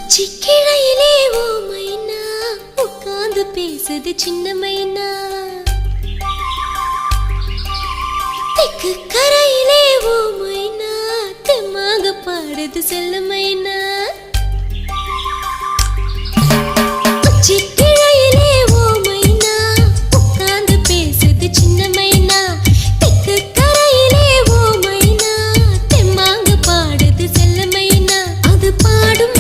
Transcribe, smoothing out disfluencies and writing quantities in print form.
உச்சிக்கிழையிலே ஓ மைனா உட்கார்ந்து பேசுது சின்ன மைனா. தெக்கு கரையிலே ஓ மைனா தெம்மாக பாடுது செல்ல மைனா. உச்சிக்கிழையிலே ஓ மைனா உட்கார்ந்து பேசுது சின்ன மைனா. தெக்கு கரையிலே ஓ மைனா தெம்மாக பாடுது செல்ல மைனா. அது பாடும்